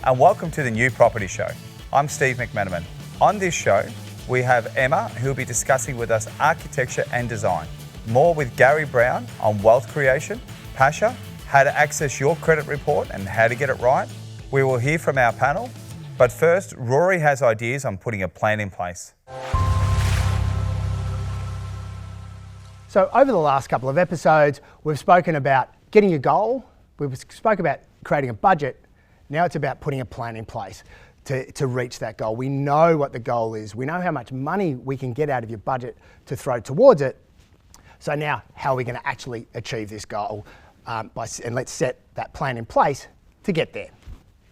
and welcome to the New Property Show. I'm Steve McMenamin. On this show, we have Emma, who will be discussing with us architecture and design. More with Gary Brown on wealth creation, Pasha, how to access your credit report and how to get it right. We will hear from our panel, but first, Rory has ideas on putting a plan in place. So over the last couple of episodes, we've spoken about getting a goal, we've spoken about creating a budget, now it's about putting a plan in place to reach that goal. We know what the goal is, we know how much money we can get out of your budget to throw towards it, so now how are we going to actually achieve this goal, and let's set that plan in place to get there.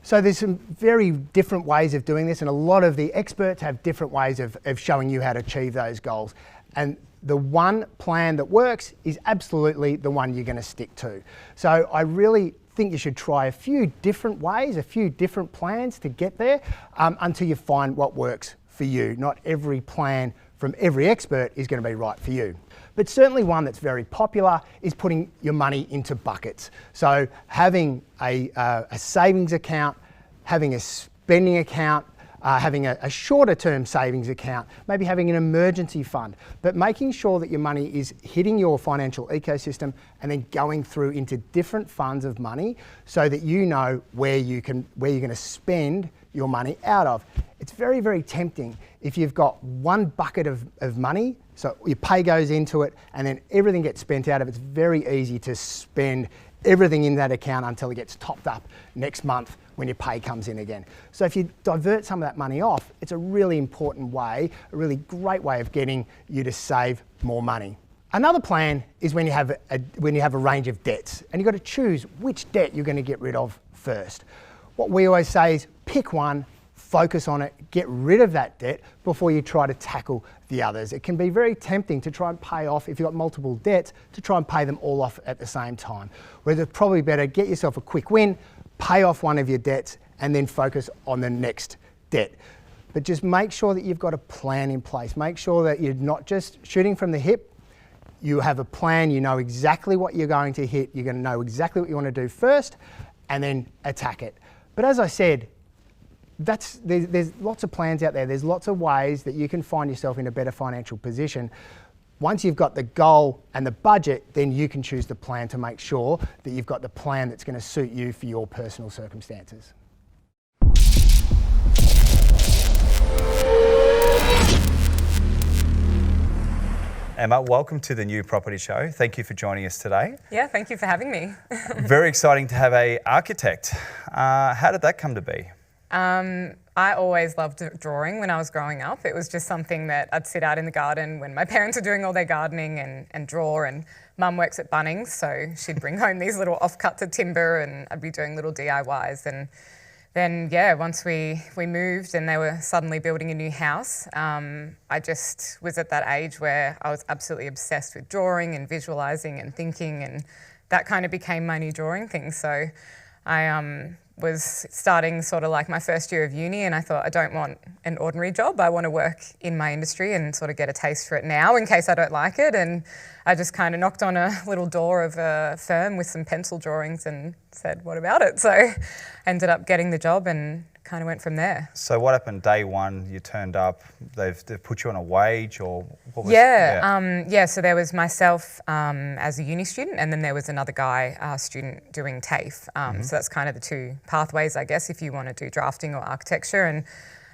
So there's some very different ways of doing this, and a lot of the experts have different ways of showing you how to achieve those goals. And the one plan that works is absolutely the one you're going to stick to. So I really think you should try a few different ways, a few different plans to get there until you find what works for you. Not every plan from every expert is going to be right for you. But certainly one that's very popular is putting your money into buckets. So having a savings account, having a spending account, having a shorter term savings account, maybe having an emergency fund, but making sure that your money is hitting your financial ecosystem and then going through into different funds of money so that you know where you're going to spend your money out of. It's very, very tempting if you've got one bucket of money, so your pay goes into it and then everything gets spent out of it. It's very easy to spend everything in that account until it gets topped up next month when your pay comes in again. So if you divert some of that money off, it's a really important way, a really great way of getting you to save more money. Another plan is when you have a range of debts and you've got to choose which debt you're going to get rid of first. What we always say is pick one, focus on it, get rid of that debt before you try to tackle the others. It can be very tempting to try and pay off, if you've got multiple debts, to try and pay them all off at the same time. Whereas it's probably better get yourself a quick win, pay off one of your debts and then focus on the next debt. But just make sure that you've got a plan in place. Make sure that you're not just shooting from the hip. You have a plan, you know exactly what you're going to hit, you're going to know exactly what you want to do first and then attack it. But as I said, there's lots of plans out there. There's lots of ways that you can find yourself in a better financial position. Once you've got the goal and the budget, then you can choose the plan to make sure that you've got the plan that's going to suit you for your personal circumstances. Emma, welcome to the New Property Show. Thank you for joining us today. Yeah, thank you for having me. Very exciting to have an architect. How did that come to be? I always loved drawing when I was growing up. It was just something that I'd sit out in the garden when my parents are doing all their gardening and draw, and Mum works at Bunnings, so she'd bring home these little offcuts of timber and I'd be doing little DIYs. And then, yeah, once we moved and they were suddenly building a new house, I just was at that age where I was absolutely obsessed with drawing and visualising and thinking, and that kind of became my new drawing thing. So I was starting sort of like my first year of uni and I thought, I don't want an ordinary job. I want to work in my industry and sort of get a taste for it now in case I don't like it. And I just kind of knocked on a little door of a firm with some pencil drawings and said, what about it? So I ended up getting the job and kind of went from there. So what happened day one? You turned up, they've put you on a wage, or what was so there was myself as a uni student, and then there was another guy, student doing TAFE. So that's kind of the two pathways, I guess, if you want to do drafting or architecture. And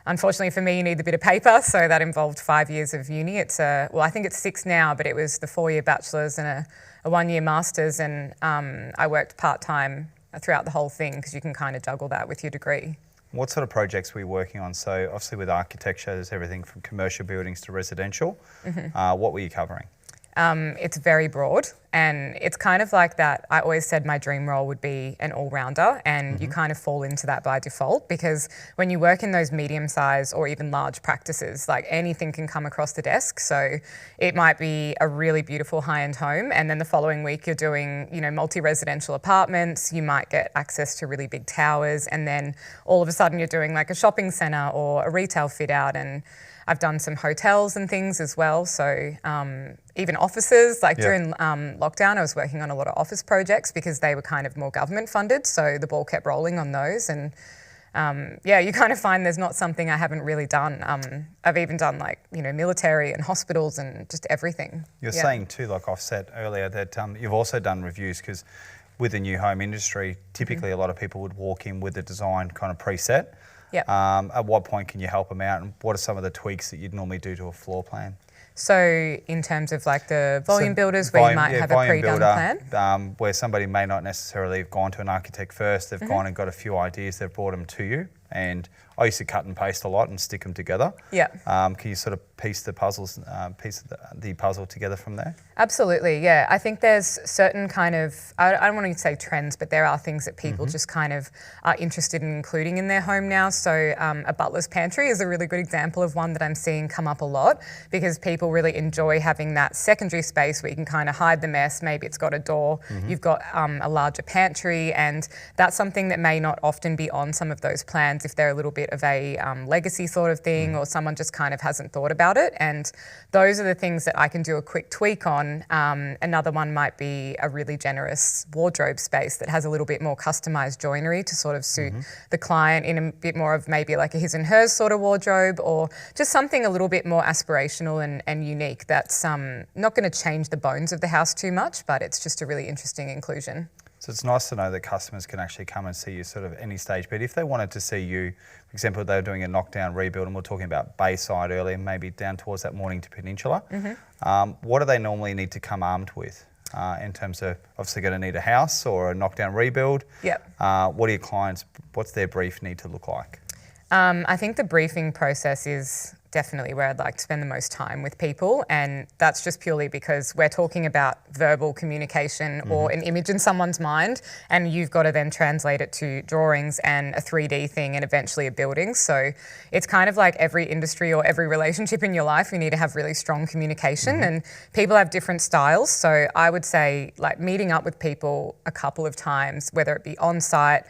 unfortunately for me, you need a bit of paper, so that involved 5 years of uni. I think it's 6 now, but it was the 4-year bachelor's and a 1-year master's, and I worked part-time throughout the whole thing because you can kind of juggle that with your degree. What sort of projects were you working on? So obviously with architecture, there's everything from commercial buildings to residential. What were you covering? It's very broad, and it's kind of like that. I always said my dream role would be an all-rounder, and you kind of fall into that by default, because when you work in those medium-sized or even large practices, like anything can come across the desk. So it might be a really beautiful high-end home, and then the following week you're doing, multi-residential apartments. You might get access to really big towers, and then all of a sudden you're doing like a shopping centre or a retail fit-out. And I've done some hotels and things as well. So even offices, during lockdown, I was working on a lot of office projects because they were kind of more government funded. So the ball kept rolling on those. And you kind of find there's not something I haven't really done. I've even done like, military and hospitals and just everything. You're saying too, like I've said earlier, that you've also done reviews, because with the new home industry, typically a lot of people would walk in with the design kind of preset. Yep. At what point can you help them out, and what are some of the tweaks that you'd normally do to a floor plan? So in terms of like the volume builders where you might have a pre-done plan? Where somebody may not necessarily have gone to an architect first, they've gone and got a few ideas, they've brought them to you. And I used to cut and paste a lot and stick them together. Yeah. Can you sort of piece the puzzle together from there? Absolutely, yeah. I think there's certain kind of, I don't want to say trends, but there are things that people just kind of are interested in including in their home now. So a butler's pantry is a really good example of one that I'm seeing come up a lot, because people really enjoy having that secondary space where you can kind of hide the mess. Maybe it's got a door, you've got a larger pantry, and that's something that may not often be on some of those plans if they're a little bit of a legacy sort of thing, or someone just kind of hasn't thought about it. And those are the things that I can do a quick tweak on. Another one might be a really generous wardrobe space that has a little bit more customized joinery to sort of suit the client in a bit more of maybe like a his and hers sort of wardrobe, or just something a little bit more aspirational and unique that's not going to change the bones of the house too much, but it's just a really interesting inclusion. So it's nice to know that customers can actually come and see you sort of any stage. But if they wanted to see you, for example, they were doing a knockdown rebuild, and we're talking about Bayside earlier, maybe down towards that Mornington Peninsula, what do they normally need to come armed with in terms of, obviously going to need a house or a knockdown rebuild? Yep. What do your clients, what's their brief need to look like? I think the briefing process is definitely where I'd like to spend the most time with people, and that's just purely because we're talking about verbal communication or an image in someone's mind, and you've got to then translate it to drawings and a 3D thing and eventually a building. So it's kind of like every industry or every relationship in your life, you need to have really strong communication, and people have different styles. So I would say like meeting up with people a couple of times, whether it be on site,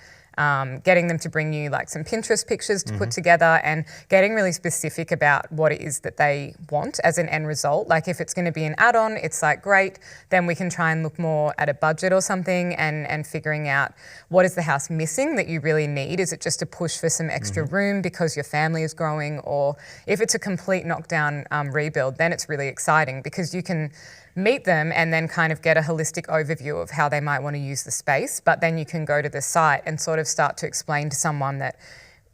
getting them to bring you like some Pinterest pictures to put together, and getting really specific about what it is that they want as an end result. Like if it's going to be an add-on, it's like great, then we can try and look more at a budget or something, and figuring out what is the house missing that you really need. Is it just a push for some extra room because your family is growing? Or if it's a complete knockdown rebuild, then it's really exciting because you can meet them and then kind of get a holistic overview of how they might want to use the space. But then you can go to the site and sort of start to explain to someone that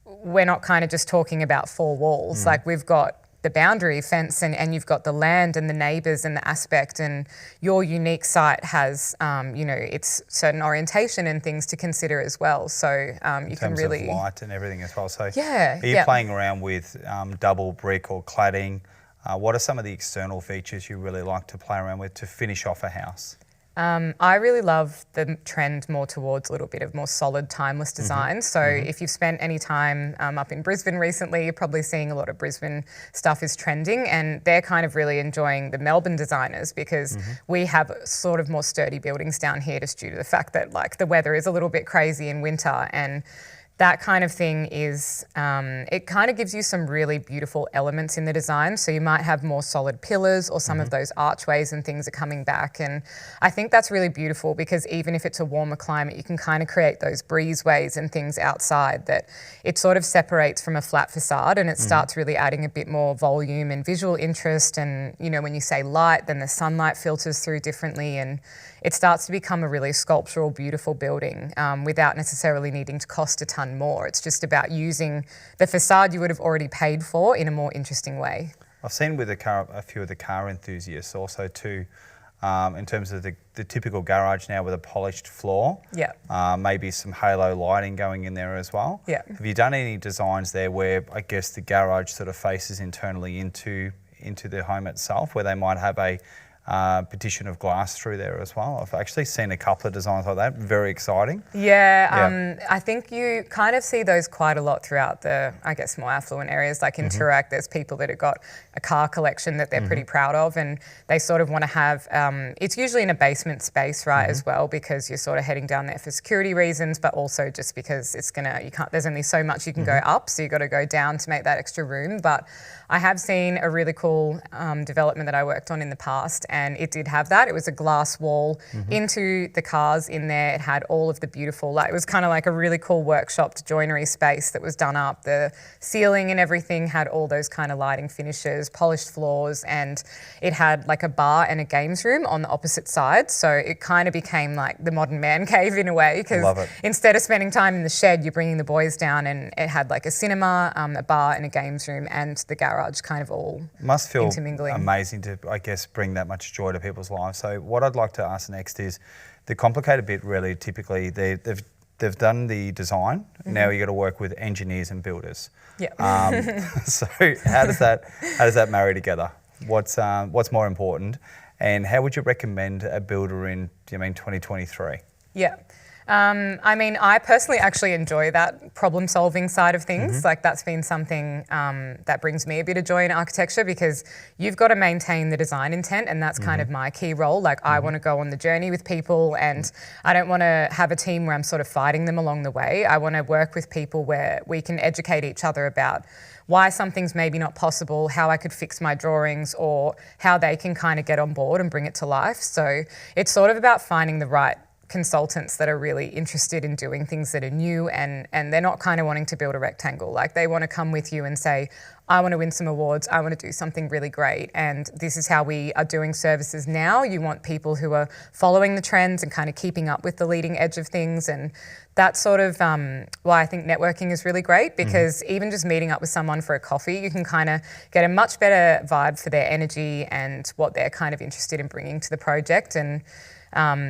we're not kind of just talking about four walls. Like we've got the boundary fence, and you've got the land and the neighbours and the aspect, and your unique site has, its certain orientation and things to consider as well. So you can really... In terms of light and everything as well. So yeah, are you playing around with double brick or cladding? What are some of the external features you really like to play around with to finish off a house? I really love the trend more towards a little bit of more solid, timeless design. So if you've spent any time up in Brisbane recently, you're probably seeing a lot of Brisbane stuff is trending, and they're kind of really enjoying the Melbourne designers, because we have sort of more sturdy buildings down here just due to the fact that like the weather is a little bit crazy in winter, and that kind of thing is, it kind of gives you some really beautiful elements in the design. So you might have more solid pillars, or some of those archways and things are coming back. And I think that's really beautiful, because even if it's a warmer climate, you can kind of create those breezeways and things outside that it sort of separates from a flat facade, and it starts really adding a bit more volume and visual interest. And, when you say light, then the sunlight filters through differently, and it starts to become a really sculptural, beautiful building without necessarily needing to cost a ton more. It's just about using the facade you would have already paid for in a more interesting way. I've seen with a few of the car enthusiasts also too, in terms of the typical garage now with a polished floor. Yeah. Maybe some halo lighting going in there as well. Yeah. Have you done any designs there where I guess the garage sort of faces internally into the home itself, where they might have a partition of glass through there as well? I've actually seen a couple of designs like that. Very exciting. Yeah, I think you kind of see those quite a lot throughout the, I guess, more affluent areas like in Toorak. There's people that have got a car collection that they're pretty proud of, and they sort of want to have, it's usually in a basement space, right, as well, because you're sort of heading down there for security reasons, but also just because there's only so much you can go up, so you've got to go down to make that extra room. But I have seen a really cool development that I worked on in the past, and it did have that. It was a glass wall into the cars in there. It had all of the beautiful, like it was kind of like a really cool workshopped joinery space that was done up. The ceiling and everything had all those kind of lighting finishes, polished floors, and it had like a bar and a games room on the opposite side. So it kind of became like the modern man cave in a way, because instead of spending time in the shed, you're bringing the boys down, and it had like a cinema, a bar and a games room and the garage kind of all must feel intermingling. Amazing to, I guess, bring that much joy to people's lives. So what I'd like to ask next is the complicated bit. Really, typically they've done the design. Now you got to work with engineers and builders. Yeah. So how does that marry together? What's more important, and how would you recommend a builder in 2023? Yeah. I mean, I personally actually enjoy that problem-solving side of things. Like that's been something that brings me a bit of joy in architecture, because you've got to maintain the design intent, and that's kind of my key role. Like I want to go on the journey with people, and I don't want to have a team where I'm sort of fighting them along the way. I want to work with people where we can educate each other about why something's maybe not possible, how I could fix my drawings, or how they can kind of get on board and bring it to life. So it's sort of about finding the right consultants that are really interested in doing things that are new, and they're not kind of wanting to build a rectangle. Like they want to come with you and say, I want to win some awards, I want to do something really great, and this is how we are doing services now. You want people who are following the trends and kind of keeping up with the leading edge of things, and that's sort of why I think networking is really great, because even just meeting up with someone for a coffee, you can kind of get a much better vibe for their energy and what they're kind of interested in bringing to the project. And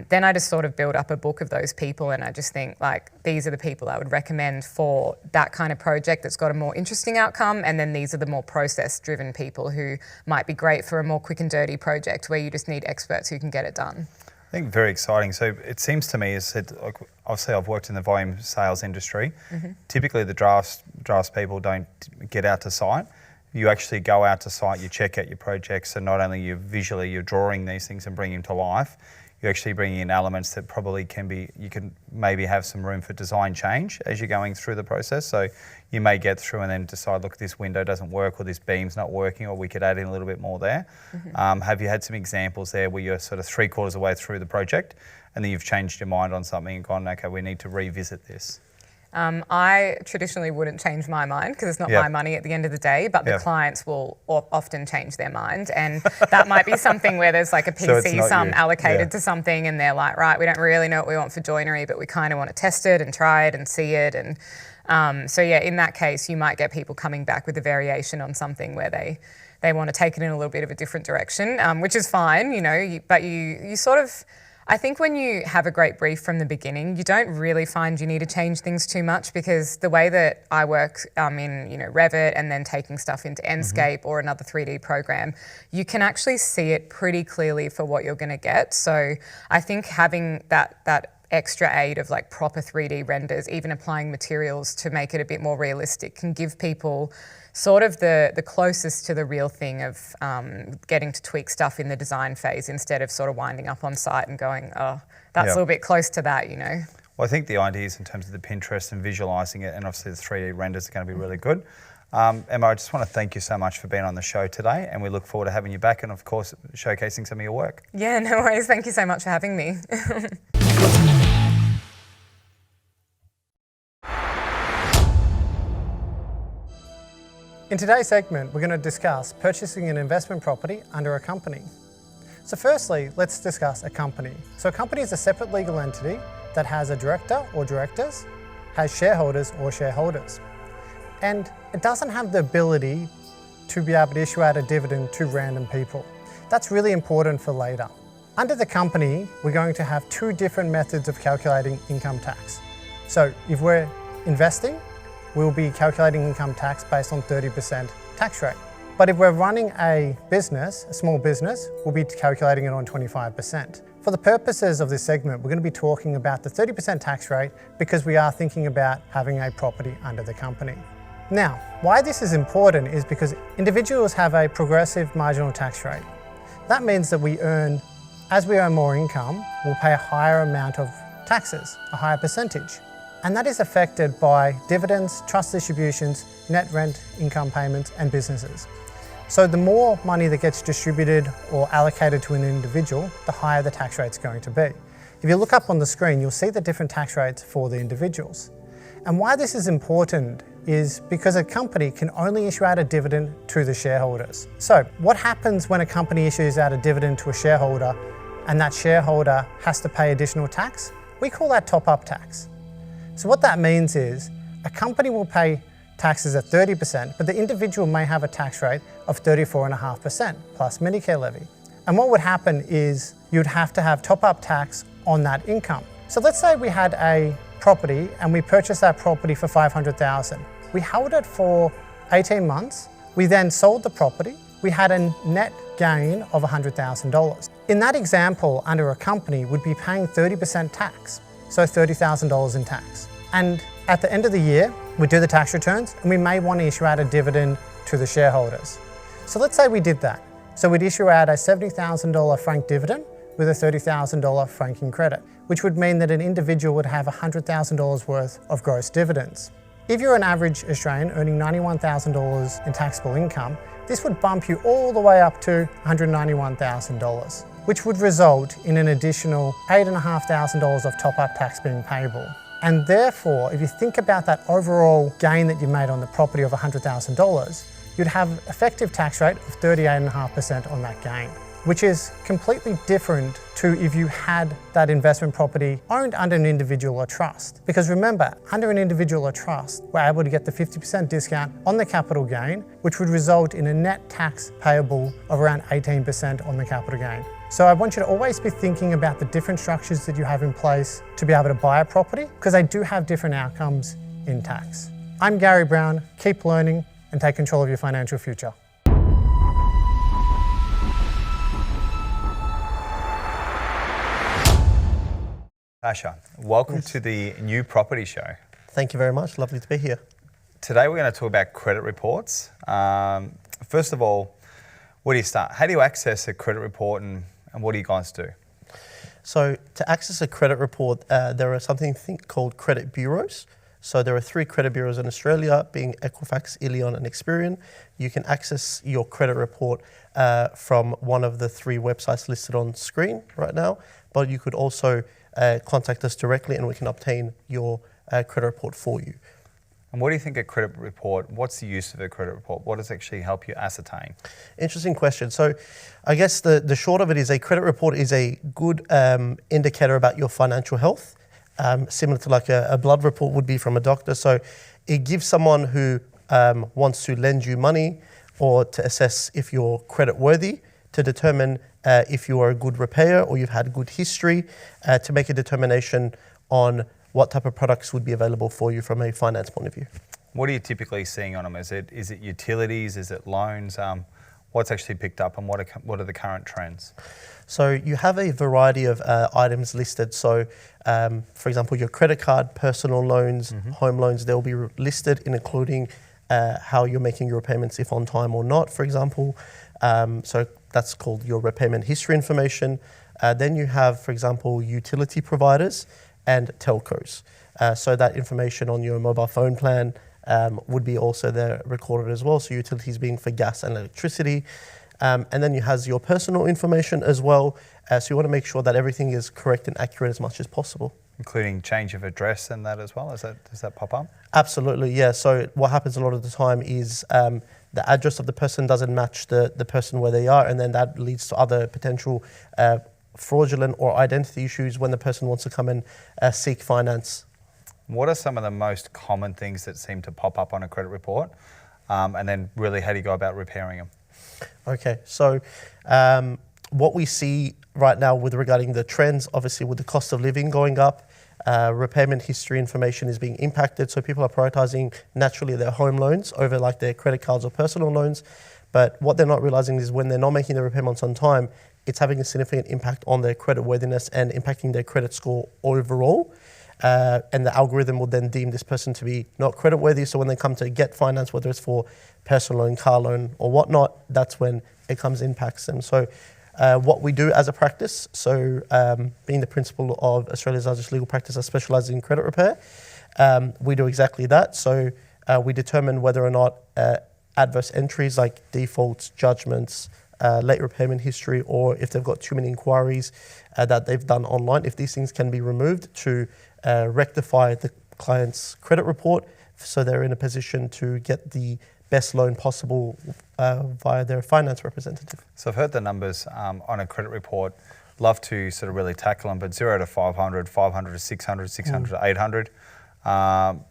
then I just sort of build up a book of those people, and I just think like these are the people I would recommend for that kind of project that's got a more interesting outcome, and then these are the more process-driven people who might be great for a more quick and dirty project where you just need experts who can get it done. I think very exciting. So it seems to me, as I said, like, obviously I've worked in the volume sales industry. Typically the drafts people don't get out to site. You actually go out to site, you check out your projects, so not only you're drawing these things and bringing them to life, you're actually bringing in elements that probably you can maybe have some room for design change as you're going through the process. So you may get through and then decide, look, this window doesn't work, or this beam's not working, or we could add in a little bit more there. Have you had some examples there where you're sort of 3/4 of the way through the project and then you've changed your mind on something and gone, okay, we need to revisit this? I traditionally wouldn't change my mind, because it's not my money at the end of the day, but the clients will often change their mind, and that might be something where there's like a PC sum allocated to something, and they're like, right, we don't really know what we want for joinery, but we kind of want to test it and try it and see it. And so yeah, in that case, you might get people coming back with a variation on something where they want to take it in a little bit of a different direction, which is fine, but you sort of, I think when you have a great brief from the beginning, you don't really find you need to change things too much, because the way that I work in Revit and then taking stuff into Enscape or another 3D program, you can actually see it pretty clearly for what you're going to get. So I think having that extra aid of like proper 3D renders, even applying materials to make it a bit more realistic, can give people sort of the closest to the real thing of getting to tweak stuff in the design phase, instead of sort of winding up on site and going, oh, that's a little bit close to that, Well, I think the ideas in terms of the Pinterest and visualising it, and obviously the 3D renders, are going to be really good. Emma, I just want to thank you so much for being on the show today, and we look forward to having you back and, of course, showcasing some of your work. Yeah, no worries. Thank you so much for having me. In today's segment, we're going to discuss purchasing an investment property under a company. So firstly, let's discuss a company. So a company is a separate legal entity that has a director or directors, has shareholders or shareholders. And it doesn't have the ability to be able to issue out a dividend to random people. That's really important for later. Under the company, we're going to have two different methods of calculating income tax. So if we're investing, we'll be calculating income tax based on 30% tax rate. But if we're running a business, a small business, we'll be calculating it on 25%. For the purposes of this segment, we're going to be talking about the 30% tax rate, because we are thinking about having a property under the company. Now, why this is important is because individuals have a progressive marginal tax rate. That means that as we earn more income, we'll pay a higher amount of taxes, a higher percentage. And that is affected by dividends, trust distributions, net rent income payments, and businesses. So the more money that gets distributed or allocated to an individual, the higher the tax rate's going to be. If you look up on the screen, you'll see the different tax rates for the individuals. And why this is important is because a company can only issue out a dividend to the shareholders. So what happens when a company issues out a dividend to a shareholder and that shareholder has to pay additional tax? We call that top-up tax. So what that means is a company will pay taxes at 30%, but the individual may have a tax rate of 34.5% plus Medicare levy. And what would happen is you'd have to have top-up tax on that income. So let's say we had a property and we purchased that property for $500,000. We held it for 18 months. We then sold the property. We had a net gain of $100,000. In that example, under a company, we'd be paying 30% tax, so $30,000 in tax. And at the end of the year, we do the tax returns and we may want to issue out a dividend to the shareholders. So let's say we did that. So we'd issue out a $70,000 franked dividend with a $30,000 franking credit, which would mean that an individual would have $100,000 worth of gross dividends. If you're an average Australian earning $91,000 in taxable income, this would bump you all the way up to $191,000, which would result in an additional $8,500 of top-up tax being payable. And therefore, if you think about that overall gain that you made on the property of $100,000, you'd have an effective tax rate of 38.5% on that gain, which is completely different to if you had that investment property owned under an individual or trust. Because remember, under an individual or trust, we're able to get the 50% discount on the capital gain, which would result in a net tax payable of around 18% on the capital gain. So I want you to always be thinking about the different structures that you have in place to be able to buy a property, because they do have different outcomes in tax. I'm Gary Brown. Keep learning and take control of your financial future. Pasha, welcome to the new property show. Thank you very much. Lovely to be here. Today we're going to talk about credit reports. First of all, where do you start? How do you access a credit report and what do you guys do? So to access a credit report, there are something called credit bureaus. So there are 3 credit bureaus in Australia, being Equifax, Illion and Experian. You can access your credit report from one of the 3 websites listed on screen right now, but you could also contact us directly and we can obtain your credit report for you. And what do you think a credit report, what's the use of a credit report? What does it actually help you ascertain? Interesting question. So I guess the short of it is a credit report is a good indicator about your financial health, similar to like a blood report would be from a doctor. So it gives someone who wants to lend you money or to assess if you're credit worthy, to determine if you are a good repayer or you've had good history, to make a determination on what type of products would be available for you from a finance point of view. What are you typically seeing on them? Is it utilities? Is it loans? What's actually picked up and what are the current trends? So you have a variety of items listed. So for example, your credit card, personal loans, home loans, they'll be listed in including how you're making your repayments, if on time or not, for example. So that's called your repayment history information. Then you have, for example, utility providers and telcos. So that information on your mobile phone plan would be also there recorded as well. So utilities being for gas and electricity. And then you have your personal information as well. So you want to make sure that everything is correct and accurate as much as possible. Including change of address and that as well? Does that pop up? Absolutely, yeah. So what happens a lot of the time is the address of the person doesn't match the person where they are, and then that leads to other potential fraudulent or identity issues when the person wants to come and seek finance. What are some of the most common things that seem to pop up on a credit report? And then really, how do you go about repairing them? Okay, so what we see right now with regarding the trends, obviously with the cost of living going up, repayment history information is being impacted. So people are prioritizing naturally their home loans over like their credit cards or personal loans. But what they're not realizing is when they're not making the repayments on time, it's having a significant impact on their credit worthiness and impacting their credit score overall. And the algorithm will then deem this person to be not credit worthy. So when they come to get finance, whether it's for personal loan, car loan or whatnot, that's when it comes impacts them. So what we do as a practice, so being the principal of Australia's largest legal practice that specialises in credit repair, we do exactly that. So we determine whether or not adverse entries like defaults, judgments, late repayment history, or if they've got too many inquiries that they've done online, if these things can be removed to rectify the client's credit report so they're in a position to get the best loan possible via their finance representative. So I've heard the numbers on a credit report. Love to sort of really tackle them, but 0 to 500, 500 to 600, 600 to 800.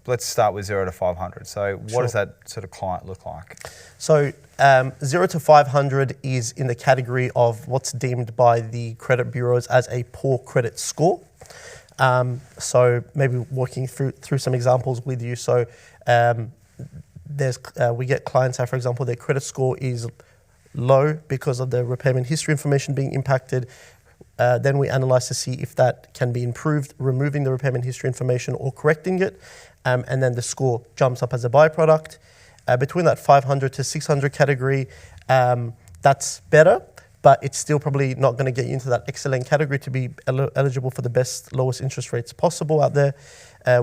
Let's start with 0 to 500. So what does that sort of client look like? So 0 to 500 is in the category of what's deemed by the credit bureaus as a poor credit score. So maybe walking through some examples with you. So we get clients have, for example, their credit score is low because of the repayment history information being impacted. Then we analyse to see if that can be improved, removing the repayment history information or correcting it, and then the score jumps up as a byproduct. Between that 500 to 600 category, that's better, but it's still probably not going to get you into that excellent category to be eligible for the best, lowest interest rates possible out there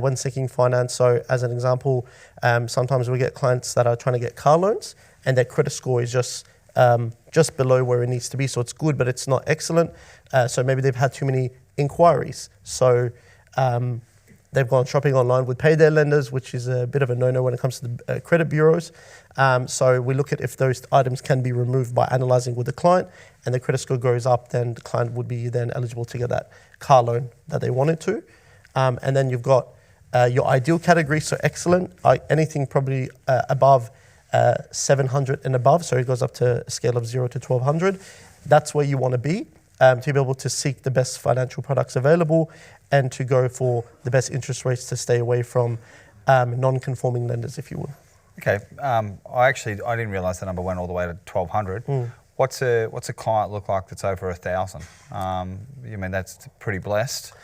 when seeking finance. So as an example, sometimes we get clients that are trying to get car loans and their credit score is just below where it needs to be. So it's good, but it's not excellent. So maybe they've had too many inquiries. So they've gone shopping online with payday lenders, which is a bit of a no-no when it comes to the credit bureaus. So we look at if those items can be removed by analysing with the client, and the credit score goes up, then the client would be then eligible to get that car loan that they wanted to. And then you've got your ideal category, so excellent, anything probably above 700 and above, so it goes up to a scale of 0 to 1200. That's where you want to be to be able to seek the best financial products available and to go for the best interest rates to stay away from non-conforming lenders, if you would. Okay, I didn't realise the number went all the way to 1200. What's a client look like that's over 1,000? You mean that's pretty blessed.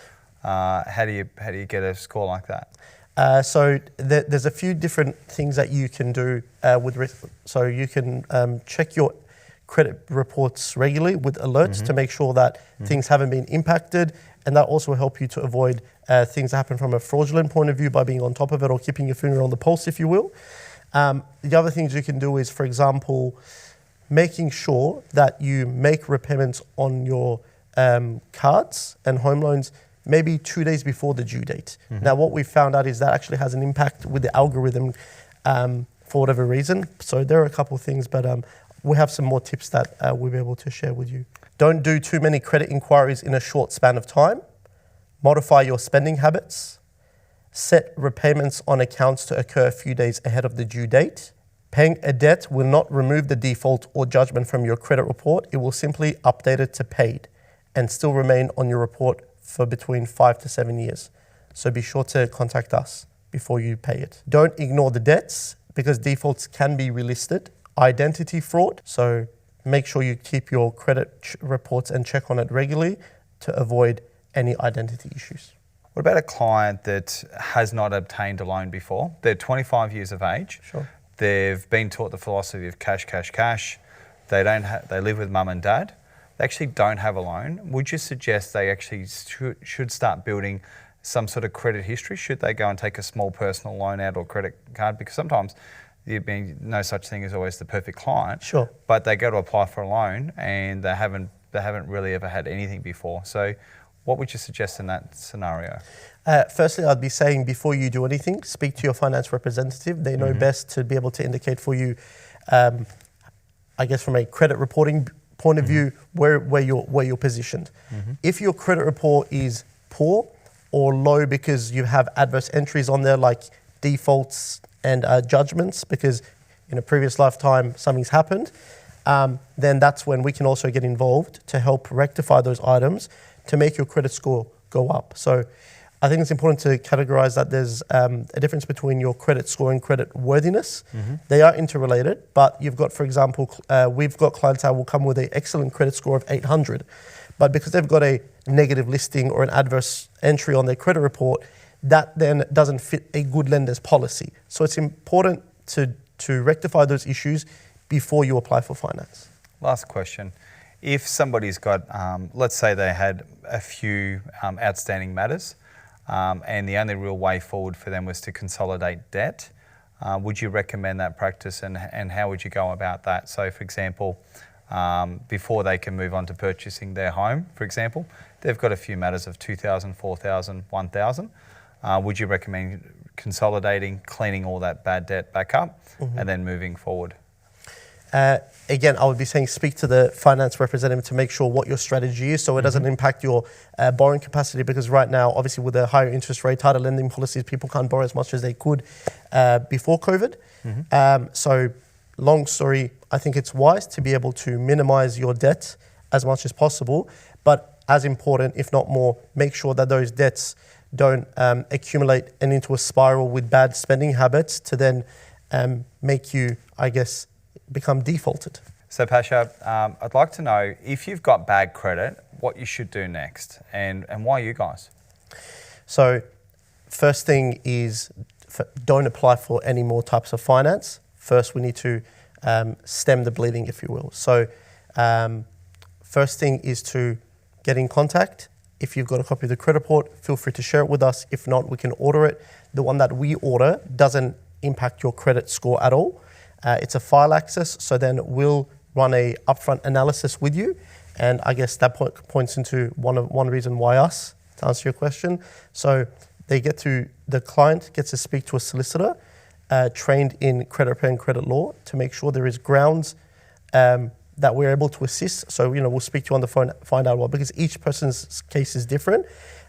How do you get a score like that? So there's a few different things that you can do with risk. So you can check your credit reports regularly with alerts to make sure that things haven't been impacted, and that also will help you to avoid things that happen from a fraudulent point of view by being on top of it or keeping your finger on the pulse, if you will. The other things you can do is, for example, making sure that you make repayments on your cards and home loans maybe 2 days before the due date. Now, what we found out is that actually has an impact with the algorithm for whatever reason. So there are a couple of things, but we have some more tips that we'll be able to share with you. Don't do too many credit inquiries in a short span of time. Modify your spending habits. Set repayments on accounts to occur a few days ahead of the due date. Paying a debt will not remove the default or judgment from your credit report. It will simply update it to paid and still remain on your report for between 5 to 7 years. So be sure to contact us before you pay it. Don't ignore the debts because defaults can be relisted. Identity fraud. So make sure you keep your credit reports and check on it regularly to avoid any identity issues. What about a client that has not obtained a loan before? They're 25 years of age. Sure. They've been taught the philosophy of cash, cash, cash. They live with mum and dad. They actually don't have a loan. Would you suggest they actually should start building some sort of credit history? Should they go and take a small personal loan out or credit card? Because sometimes there's no such thing as always the perfect client. Sure. But they go to apply for a loan and they haven't really ever had anything before. So what would you suggest in that scenario? Firstly, I'd be saying before you do anything, speak to your finance representative. They know best to be able to indicate for you, I guess from a credit reporting point of view, where you're positioned. If your credit report is poor or low because you have adverse entries on there like defaults and judgments because in a previous lifetime something's happened, then that's when we can also get involved to help rectify those items to make your credit score go up. So I think it's important to categorize that there's a difference between your credit score and credit worthiness. They are interrelated, but you've got, for example, we've got clients that will come with an excellent credit score of 800, but because they've got a negative listing or an adverse entry on their credit report, that then doesn't fit a good lender's policy. So it's important to rectify those issues before you apply for finance. Last question. If somebody's got, let's say they had a few outstanding matters, and the only real way forward for them was to consolidate debt, would you recommend that practice, and how would you go about that? So, for example, before they can move on to purchasing their home, for example, they've got a few matters of 2,000, 4,000, 1,000. Would you recommend consolidating, cleaning all that bad debt back up, and then moving forward? Again, I would be saying speak to the finance representative to make sure what your strategy is, so it doesn't impact your borrowing capacity, because right now, obviously with the higher interest rate, tighter lending policies, people can't borrow as much as they could before COVID. So long story, I think it's wise to be able to minimize your debt as much as possible, but as important, if not more, make sure that those debts don't accumulate and into a spiral with bad spending habits to then make you, I guess, become defaulted. So Pasha, I'd like to know, if you've got bad credit, what you should do next, and why you guys? So first thing is don't apply for any more types of finance. First, we need to stem the bleeding, if you will. So first thing is to get in contact. If you've got a copy of the credit report, feel free to share it with us. If not, we can order it. The one that we order doesn't impact your credit score at all. It's a file access, so then we'll run a upfront analysis with you, and I guess that points into one reason why us, to answer your question. So the client gets to speak to a solicitor trained in credit repair and credit law to make sure there is grounds that we're able to assist. So we'll speak to you on the phone, find out what, because each person's case is different,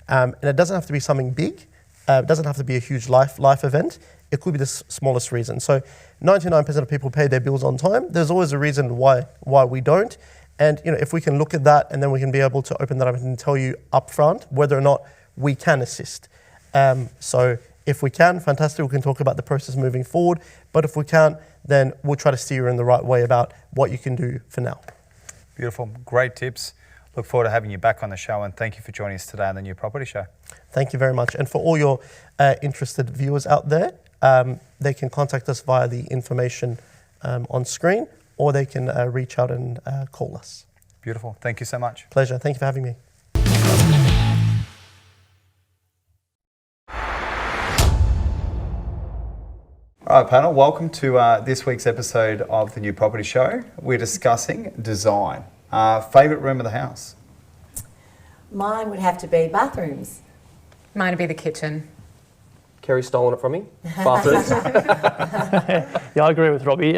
and it doesn't have to be something big. It doesn't have to be a huge life event. It could be the smallest reason. So 99% of people pay their bills on time. There's always a reason why we don't. And if we can look at that, and then we can be able to open that up and tell you upfront whether or not we can assist. So if we can, fantastic, we can talk about the process moving forward. But if we can't, then we'll try to steer you in the right way about what you can do for now. Beautiful, great tips. Look forward to having you back on the show, and thank you for joining us today on the New Property Show. Thank you very much. And for all your interested viewers out there, they can contact us via the information on screen, or they can reach out and call us. Beautiful. Thank you so much. Pleasure. Thank you for having me. All right, panel, welcome to this week's episode of the New Property Show. We're discussing design. Favourite room of the house? Mine would have to be bathrooms. Mine would be the kitchen. Kerry's stolen it from me. Bathrooms. Yeah, I agree with Robbie.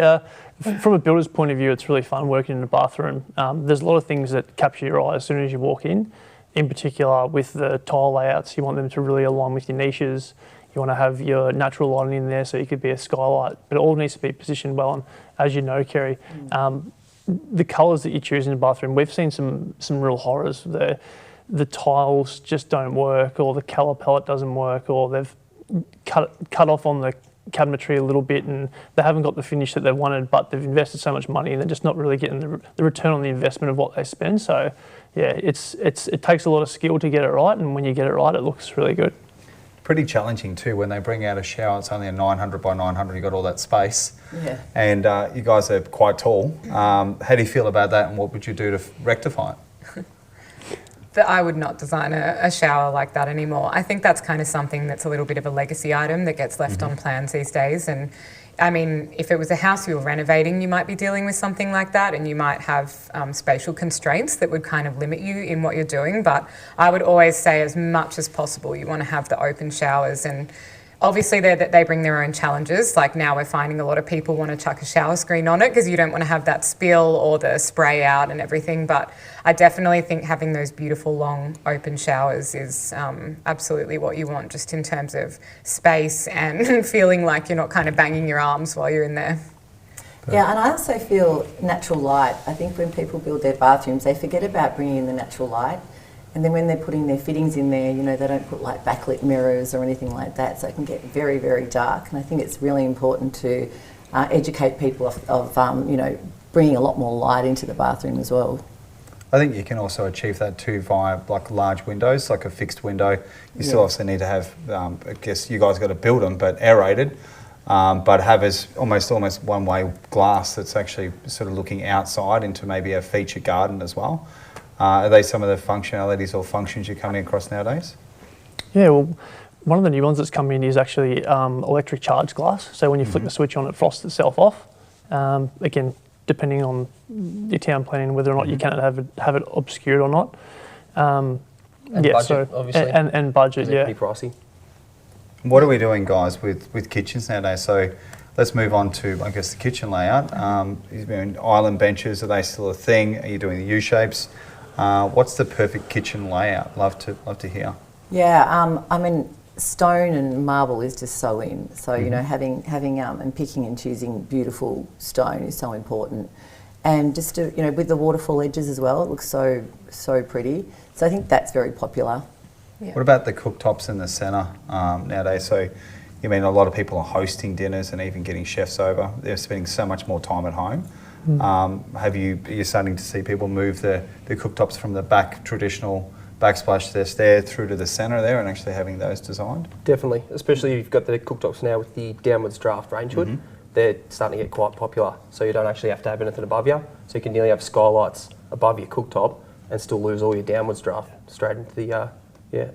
From a builder's point of view, it's really fun working in a bathroom. There's a lot of things that capture your eye as soon as you walk in. In particular, with the tile layouts, you want them to really align with your niches. You want to have your natural lighting in there, so you could be a skylight, but it all needs to be positioned well. And as you know, Kerry, the colours that you choose in the bathroom, we've seen some real horrors. The tiles just don't work, or the colour palette doesn't work, or they've cut off on the cabinetry a little bit, and they haven't got the finish that they wanted, but they've invested so much money and they're just not really getting the return on the investment of what they spend. So yeah, it takes a lot of skill to get it right, and when you get it right, it looks really good. Pretty challenging too when they bring out a shower. It's only a 900 by 900. You've got all that space, and you guys are quite tall. How do you feel about that, and what would you do to rectify it? That I would not design a shower like that anymore. I think that's kind of something that's a little bit of a legacy item that gets left on plans these days. And I mean, if it was a house you were renovating, you might be dealing with something like that, and you might have spatial constraints that would kind of limit you in what you're doing. But I would always say, as much as possible, you want to have the open showers. And obviously they bring their own challenges. Like now we're finding a lot of people want to chuck a shower screen on it because you don't want to have that spill or the spray out and everything. But I definitely think having those beautiful long open showers is absolutely what you want, just in terms of space and feeling like you're not kind of banging your arms while you're in there. Yeah, and I also feel natural light. I think when people build their bathrooms, they forget about bringing in the natural light. And then when they're putting their fittings in there, they don't put like backlit mirrors or anything like that, so it can get very, very dark. And I think it's really important to educate people of bringing a lot more light into the bathroom as well. I think you can also achieve that too via like large windows, like a fixed window. You still obviously need to have, I guess you guys got to build them, but aerated, but have as almost one-way glass that's actually sort of looking outside into maybe a feature garden as well. Are they some of the functionalities or functions you're coming across nowadays? Yeah, well, One of the new ones that's come in is actually electric charge glass. So when you flick the switch on, it frosts itself off. Again, depending on your town planning, whether or not you can have it obscured or not. And budget, obviously. And budget, Pretty yeah. pricey. What are we doing, guys, with kitchens nowadays? So let's move on to, I guess, the kitchen layout. Island benches, are they still a thing? Are you doing the U-shapes? What's the perfect kitchen layout? Love to hear. Yeah, I mean, stone and marble is just so in. So you know, having and picking and choosing beautiful stone is so important. And just to, you know, with the waterfall edges as well, it looks so pretty. So I think that's very popular. Yeah. What about the cooktops in the centre nowadays? So, you mean a lot of people are hosting dinners and even getting chefs over. They're spending so much more time at home. Are you starting to see people move the cooktops from the back traditional backsplash to their stair through to the centre there and actually having those designed? Definitely, especially if you've got the cooktops now with the downwards draft range hood. They're starting to get quite popular, so you don't actually have to have anything above you. So you can nearly have skylights above your cooktop and still lose all your downwards draft straight into the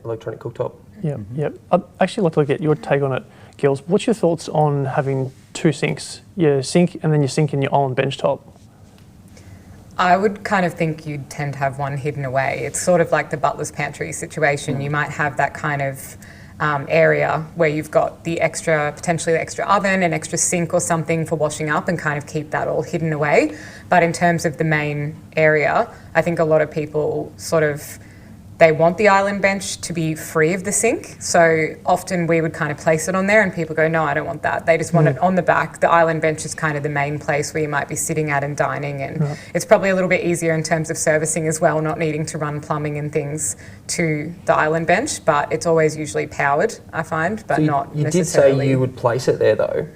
electronic cooktop. Yeah. I'd actually like to get your take on it, girls. What's your thoughts on having two sinks? Your sink and then your sink and your island bench top? I would kind of think you'd tend to have one hidden away. It's sort of like the butler's pantry situation. You might have that kind of area where you've got potentially the extra oven, an extra sink or something for washing up, and kind of keep that all hidden away. But in terms of the main area, I think a lot of people they want the island bench to be free of the sink. So often we would kind of place it on there and people go, no, I don't want that. They just want it on the back. The island bench is kind of the main place where you might be sitting at and dining, and it's probably a little bit easier in terms of servicing as well, not needing to run plumbing and things to the island bench, but it's always usually powered, I find, but So not you necessarily. did say you would place it there though.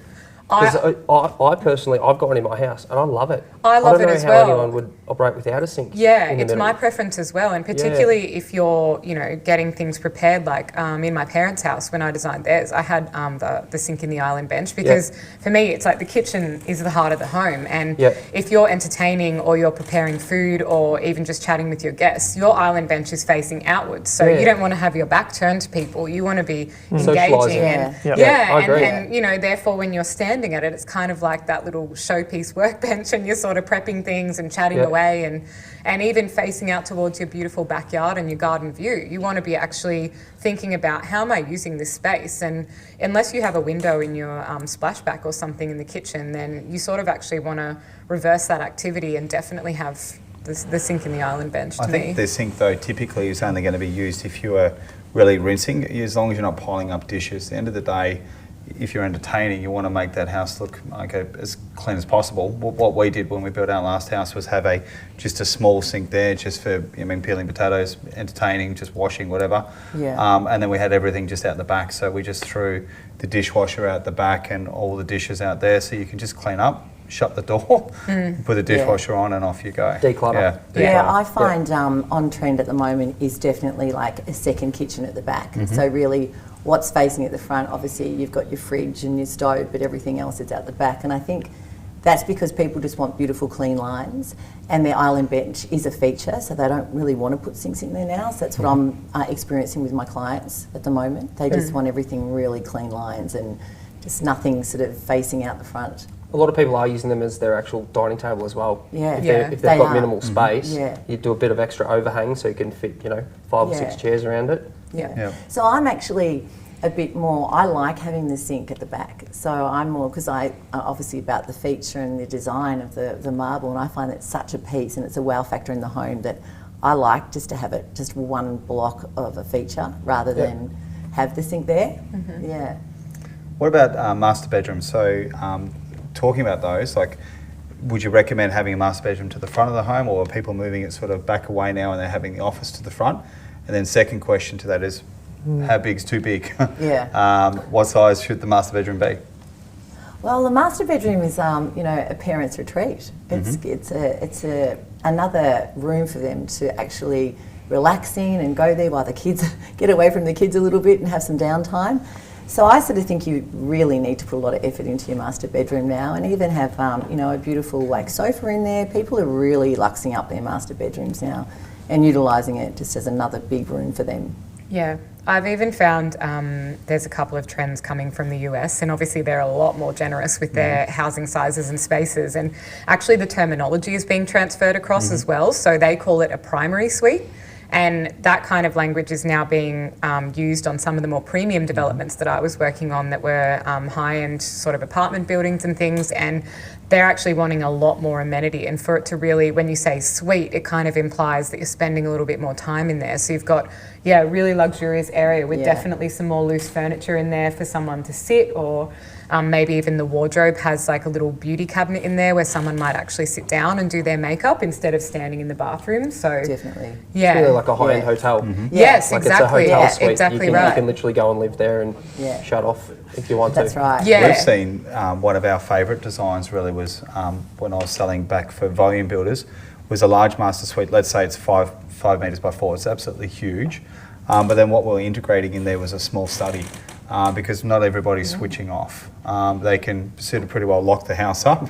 Because I personally, I've got one in my house and I love it. I love it as don't know how well. anyone would operate without a sink. Yeah, in the it's middle. my preference as well, and particularly if you're, getting things prepared. Like in my parents' house, when I designed theirs, I had the sink in the island bench because for me, it's like the kitchen is the heart of the home, and if you're entertaining or you're preparing food or even just chatting with your guests, your island bench is facing outwards, so you don't want to have your back turned to people. You want to be engaging, I agree. and therefore when you're standing at it, it's kind of like that little showpiece workbench, and you're sort of prepping things and chatting away, and even facing out towards your beautiful backyard and your garden view. You want to be actually thinking about, how am I using this space? And unless you have a window in your splashback or something in the kitchen, then you sort of actually want to reverse that activity and definitely have the sink in the island bench. I think the sink, though, typically is only going to be used if you are really rinsing, as long as you're not piling up dishes. At the end of the day, if you're entertaining, you want to make that house look as clean as possible. What we did when we built our last house was have just a small sink there, just for peeling potatoes, entertaining, just washing, whatever. And then we had everything just out the back, so we just threw the dishwasher out the back and all the dishes out there, so you can just clean up, shut the door, put the dishwasher on, and off you go. Declutter. Yeah, I find on trend at the moment is definitely like a second kitchen at the back. So really, what's facing at the front, obviously you've got your fridge and your stove, but everything else is out the back. And I think that's because people just want beautiful, clean lines, and their island bench is a feature, so they don't really want to put sinks in there now. So that's what I'm experiencing with my clients at the moment. They just want everything really clean lines and just nothing sort of facing out the front. A lot of people are using them as their actual dining table as well. If they've they got are. minimal space, Yeah. you do a bit of extra overhang so you can fit, 5 or 6 chairs around it. So I'm actually a bit more, I like having the sink at the back. So I'm more, because I obviously about the feature and the design of the marble, and I find it's such a piece and it's a wow factor in the home that I like just to have it just one block of a feature rather than have the sink there. What about master bedrooms? So talking about those, would you recommend having a master bedroom to the front of the home, or are people moving it sort of back away now and they're having the office to the front? And then second question to that is, how big's too big? What size should the master bedroom be? Well, the master bedroom is, a parent's retreat. It's another room for them to actually relax in and go there while the kids get away from the kids a little bit and have some downtime. So I sort of think you really need to put a lot of effort into your master bedroom now, and even have, a beautiful sofa in there. People are really luxing up their master bedrooms now and utilising it just as another big room for them. Yeah, I've even found there's a couple of trends coming from the US, and obviously they're a lot more generous with their housing sizes and spaces, and actually the terminology is being transferred across as well, so they call it a primary suite. And that kind of language is now being used on some of the more premium developments that I was working on that were high-end sort of apartment buildings and things, and they're actually wanting a lot more amenity. And for it to really, when you say suite, it kind of implies that you're spending a little bit more time in there. So you've got, a really luxurious area with definitely some more loose furniture in there for someone to sit, or maybe even the wardrobe has like a little beauty cabinet in there where someone might actually sit down and do their makeup instead of standing in the bathroom. So Definitely. yeah, It's really like a high-end hotel. yes, Like exactly, it's a hotel suite. exactly you right. can literally go and live there and shut off if you want That's to. right. Yeah. We've seen one of our favourite designs really was when I was selling back for volume builders, was a large master suite. Let's say it's 5 metres by 4. It's absolutely huge. But then what we're integrating in there was a small study because not everybody's switching off. They can sort of pretty well lock the house up,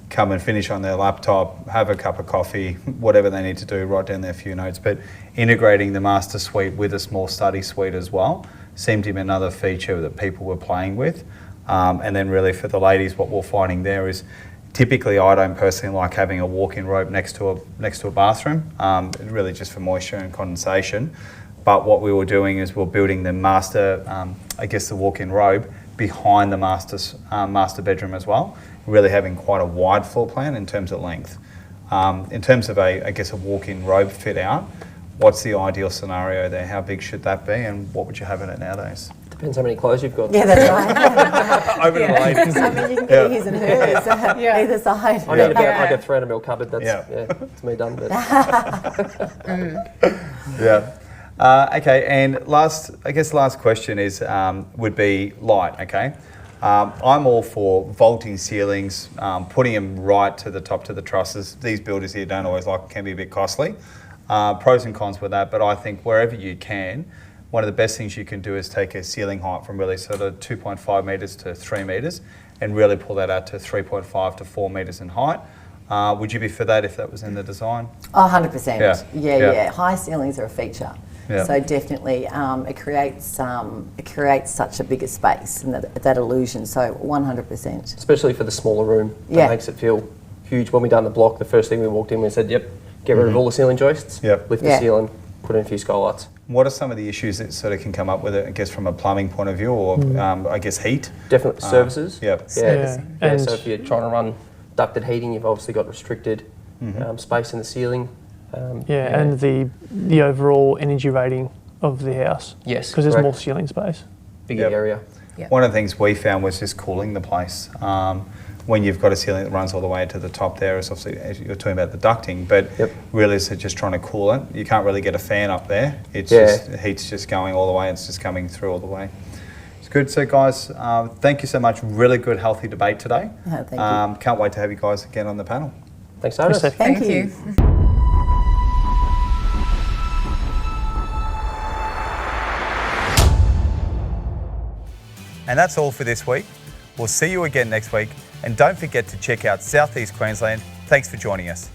come and finish on their laptop, have a cup of coffee, whatever they need to do, write down their few notes. But integrating the master suite with a small study suite as well seemed to be another feature that people were playing with. And then really for the ladies, what we're finding there is typically I don't personally like having a walk-in robe next to a bathroom, really just for moisture and condensation. But what we were doing is we're building the master, the walk-in robe behind the master bedroom as well, really having quite a wide floor plan in terms of length. In terms of a walk-in robe fit out, what's the ideal scenario there? How big should that be, and what would you have in it nowadays? Depends how many clothes you've got. Yeah, that's right. Over to the ladies. I mean, you can get his and hers either side. I need about like a 300 ml cupboard. That's it's me done. But. Yeah. Okay, and last question is would be light. Okay, I'm all for vaulting ceilings, putting them right to the top to the trusses. These builders here don't always like, can be a bit costly. Pros and cons with that, but I think wherever you can, one of the best things you can do is take a ceiling height from really sort of 2.5 metres to 3 metres and really pull that out to 3.5 to 4 metres in height. Would you be for that if that was in the design? Oh, 100%. Yeah. Yeah. High ceilings are a feature. Yeah. So definitely, it creates such a bigger space and that illusion. So 100%. Especially for the smaller room, Yeah. that makes it feel huge. When we done the block, the first thing we walked in, we said, "Yep, get rid of all the ceiling joists, lift the ceiling, put in a few skylights." What are some of the issues that sort of can come up with it, I guess, from a plumbing point of view, or heat? Definitely services. Yep. Yeah. So if you're trying to run ducted heating, you've obviously got restricted space in the ceiling. And the overall energy rating of the house. Yes, because there's correct. more ceiling space. Bigger area. Yep. One of the things we found was just cooling the place. When you've got a ceiling that runs all the way to the top there, is obviously, as you're talking about the ducting, but really it's just trying to cool it. You can't really get a fan up there. It's just, the heat's just going all the way, it's just coming through all the way. It's good. So guys, thank you so much. Really good, healthy debate today. Thank you. Can't wait to have you guys again on the panel. Thanks, Otis. Thank you. And that's all for this week. We'll see you again next week. And don't forget to check out South East Queensland. Thanks for joining us.